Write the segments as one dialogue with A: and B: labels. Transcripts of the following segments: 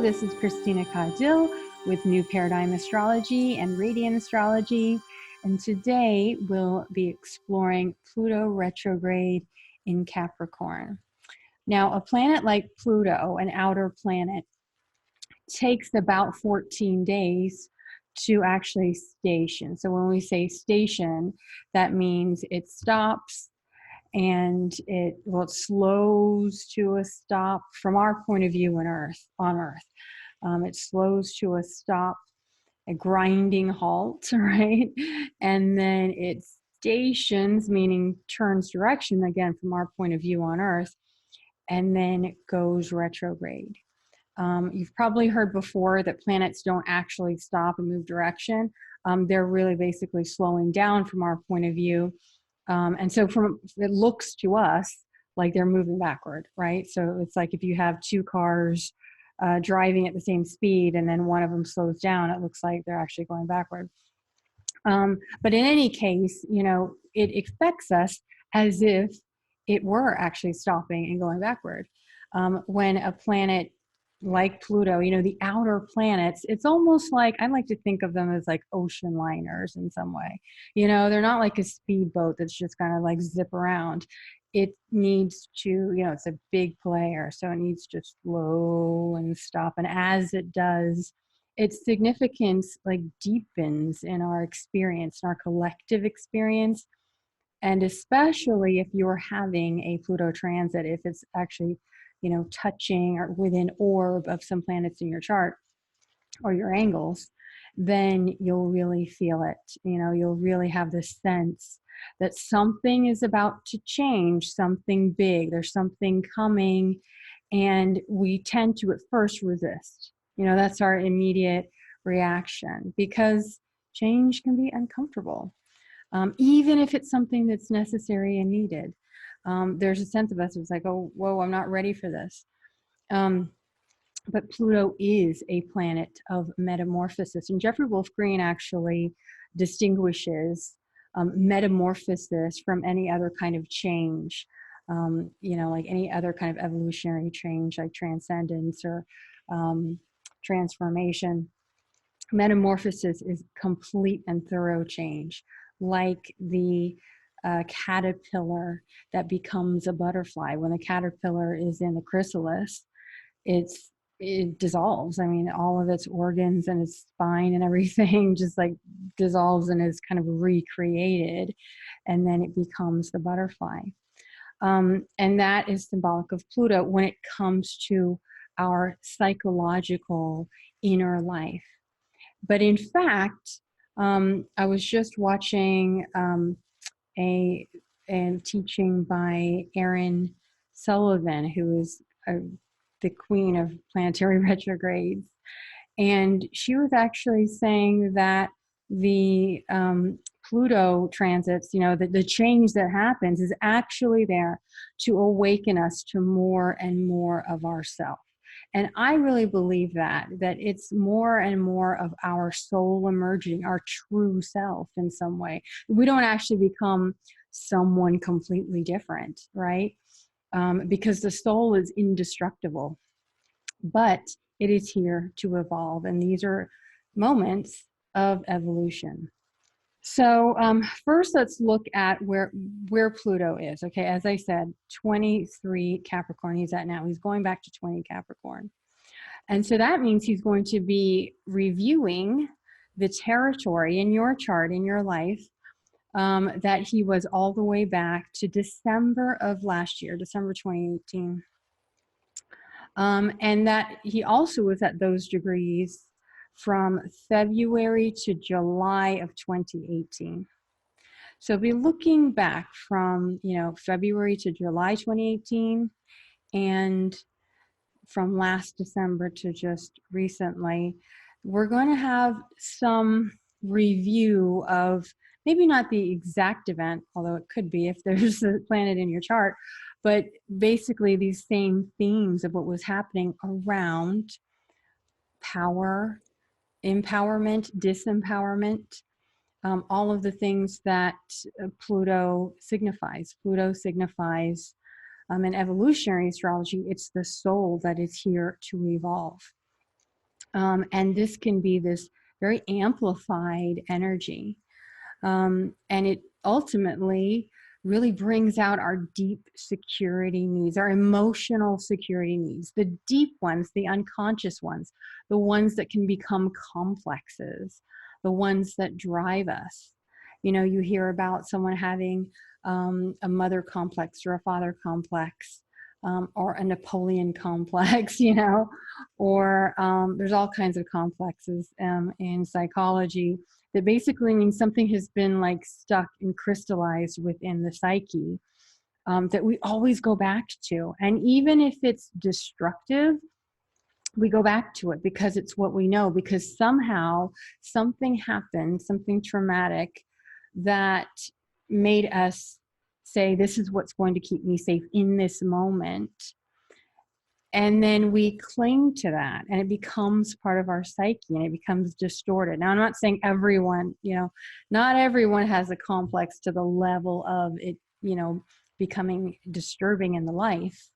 A: this is Christina Caudill with New Paradigm Astrology and Radiant Astrology, and today we'll be exploring Pluto retrograde in Capricorn. Now, a planet like Pluto, an outer planet, takes about 14 days to actually station. So when we say station, that means it stops and it slows to a stop from our point of view on Earth. It slows to a stop, a grinding halt, right? And then it stations, meaning turns direction again from our point of view on Earth, and then it goes retrograde. You've probably heard before that planets don't actually stop and move direction. They're really basically slowing down from our point of view. And so it looks to us like they're moving backward, right? So it's like if you have two cars driving at the same speed and then one of them slows down, it looks like they're actually going backward. But in any case, it affects us as if it were actually stopping and going backward. When a planet like Pluto, the outer planets, it's almost like, I like to think of them as like ocean liners in some way. They're not like a speedboat that's just kind of like zip around. It needs to, it's a big player, so it needs to slow and stop. And as it does, its significance like deepens in our experience, in our collective experience. And especially if you're having a Pluto transit, if it's actually touching or within orb of some planets in your chart or your angles, then you'll really feel it. You'll really have this sense that something is about to change, something big, there's something coming, and we tend to at first resist. That's our immediate reaction because change can be uncomfortable, even if it's something that's necessary and needed. There's a sense of us that's like, oh, whoa, I'm not ready for this. But Pluto is a planet of metamorphosis. And Jeffrey Wolf Green actually distinguishes metamorphosis from any other kind of change, like any other kind of evolutionary change, like transcendence or transformation. Metamorphosis is complete and thorough change, like the caterpillar that becomes a butterfly. When the caterpillar is in the chrysalis, it dissolves. I mean, all of its organs and its spine and everything just like dissolves and is kind of recreated, and then it becomes the butterfly. And that is symbolic of Pluto when it comes to our psychological inner life. But in fact, I was just watching a teaching by Erin Sullivan, who is the queen of planetary retrogrades. And she was actually saying that the Pluto transits, the change that happens is actually there to awaken us to more and more of ourself. And I really believe that it's more and more of our soul emerging, our true self in some way. We don't actually become someone completely different, right? Because the soul is indestructible, but it is here to evolve. And these are moments of evolution. So first, let's look at where Pluto is. Okay, as I said, 23 Capricorn he's at now. He's going back to 20 Capricorn. And so that means he's going to be reviewing the territory in your chart, in your life, that he was all the way back to December of last year, December 2018. And that he also was at those degrees from February to July of 2018. So be looking back from, February to July 2018 and from last December to just recently, we're going to have some review of maybe not the exact event, although it could be if there's a planet in your chart, but basically these same themes of what was happening around power, empowerment, disempowerment, all of the things that Pluto signifies. Pluto signifies, in evolutionary astrology, it's the soul that is here to evolve. And this can be this very amplified energy. And it ultimately really brings out our deep security needs, our emotional security needs, the deep ones, the unconscious ones, the ones that can become complexes, the ones that drive us. You know, you hear about someone having a mother complex or a father complex. Or a Napoleon complex, you know, or there's all kinds of complexes in psychology that basically means something has been like stuck and crystallized within the psyche that we always go back to. And even if it's destructive, we go back to it because it's what we know, because somehow something happened, something traumatic that made us say, this is what's going to keep me safe in this moment. And then we cling to that and it becomes part of our psyche and it becomes distorted. Now, I'm not saying everyone, you know, not everyone has a complex to the level of it, you know, becoming disturbing in the life.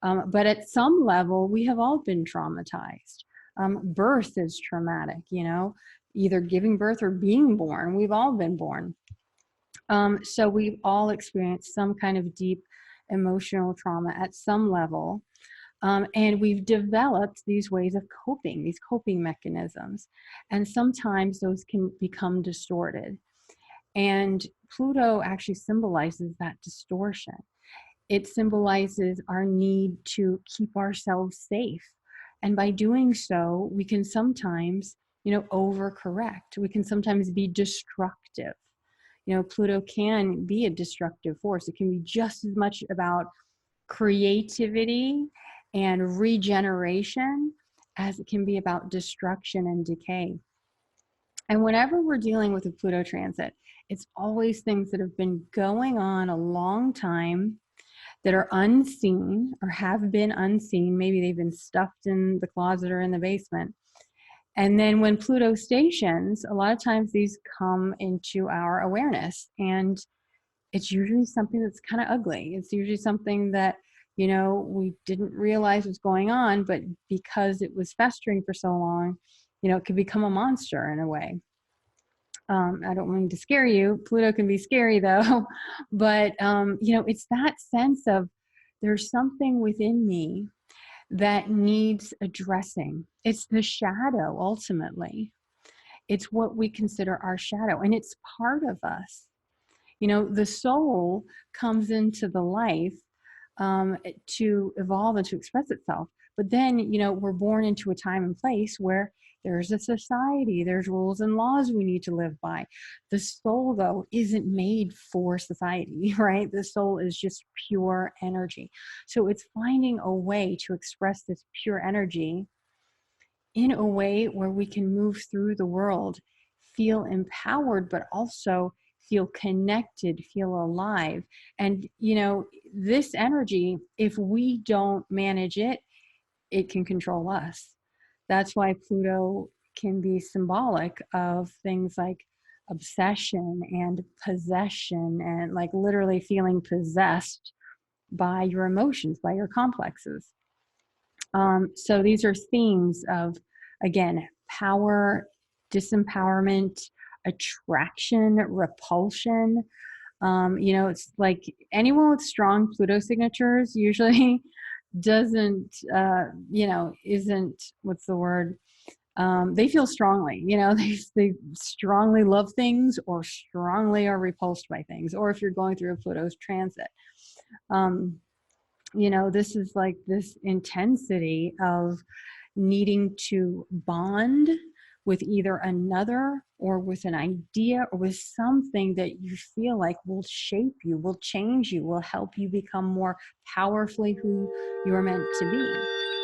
A: But at some level, we have all been traumatized. Birth is traumatic, you know, either giving birth or being born. We've all been born. So we've all experienced some kind of deep emotional trauma at some level. And we've developed these ways of coping, these coping mechanisms. And sometimes those can become distorted. And Pluto actually symbolizes that distortion. It symbolizes our need to keep ourselves safe. And by doing so, we can sometimes, you know, overcorrect. We can sometimes be destructive. You know, Pluto can be a destructive force. It can be just as much about creativity and regeneration as it can be about destruction and decay. And whenever we're dealing with a Pluto transit, it's always things that have been going on a long time that are unseen or have been unseen. Maybe they've been stuffed in the closet or in the basement. And then when Pluto stations, a lot of times these come into our awareness. And it's usually something that's kind of ugly. It's usually something that, you know, we didn't realize was going on, but because it was festering for so long, you know, it could become a monster in a way. I don't mean to scare you. Pluto can be scary though, but you know, it's that sense of there's something within me that needs addressing. It's the shadow ultimately. It's what we consider our shadow, and it's part of us. You know, the soul comes into the life to evolve and to express itself. But then, you know, we're born into a time and place where there's a society, there's rules and laws we need to live by. The soul, though, isn't made for society, right? The soul is just pure energy. So it's finding a way to express this pure energy in a way where we can move through the world, feel empowered, but also feel connected, feel alive. And, you know, this energy, if we don't manage it, it can control us. That's why Pluto can be symbolic of things like obsession and possession and like literally feeling possessed by your emotions, by your complexes. So these are themes of, again, power, disempowerment, attraction, repulsion. You know, it's like anyone with strong Pluto signatures usually doesn't, you know, isn't, what's the word? They feel strongly, you know, they strongly love things or strongly are repulsed by things, or if you're going through a Pluto's transit. You know, this is like this intensity of needing to bond with either another or with an idea or with something that you feel like will shape you, will change you, will help you become more powerfully who you're meant to be.